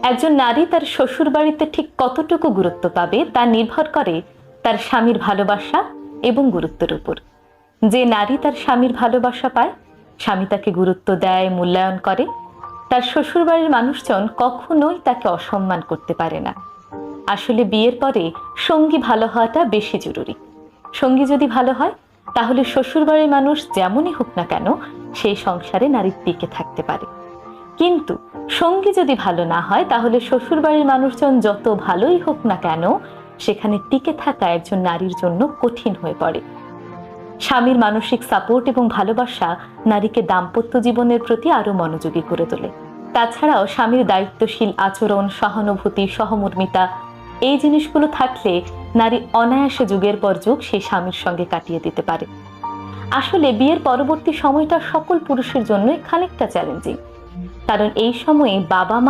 একজন নারী তার শ্বশুর বাড়িতে ঠিক কতটুকু গুরুত্ব পাবে তা নির্ভর করে তার স্বামীর ভালোবাসা এবং গুরুত্বের উপর। যে নারী তার স্বামীর ভালোবাসা পায়, স্বামী তাকে গুরুত্ব দেয়, মূল্যায়ন করে, তার শ্বশুর বাড়ির মানুষজন কখনোই তাকে অসম্মান করতে পারে না। আসলে বিয়ের পরে সঙ্গী ভালো হওয়াটা বেশি জরুরি। সঙ্গী যদি ভালো হয়, তাহলে শ্বশুর বাড়ির মানুষ যেমনই হোক না কেন সেই সংসারে নারী টিকে থাকতে পারে। কিন্তু সঙ্গী যদি ভালো না হয়, তাহলে শ্বশুর বাড়ির মানুষজন যত ভালোই হোক না কেন সেখানে টিকে থাকা একজন নারীর জন্য কঠিন হয়ে পড়ে। স্বামীর মানসিক সাপোর্ট এবং ভালোবাসা নারীকে দাম্পত্য জীবনের প্রতি আরো মনোযোগী করে তোলে। তাছাড়াও স্বামীর দায়িত্বশীল আচরণ, সহানুভূতি, সহমর্মিতা এই জিনিসগুলো থাকলে নারী অনায়াসে যুগের পর যুগ সেই স্বামীর সঙ্গে কাটিয়ে দিতে পারে। আসলে বিয়ের পরবর্তী সময়টা সকল পুরুষের জন্যই খানিকটা চ্যালেঞ্জিং, কারণ এই সময়ে বাবা মা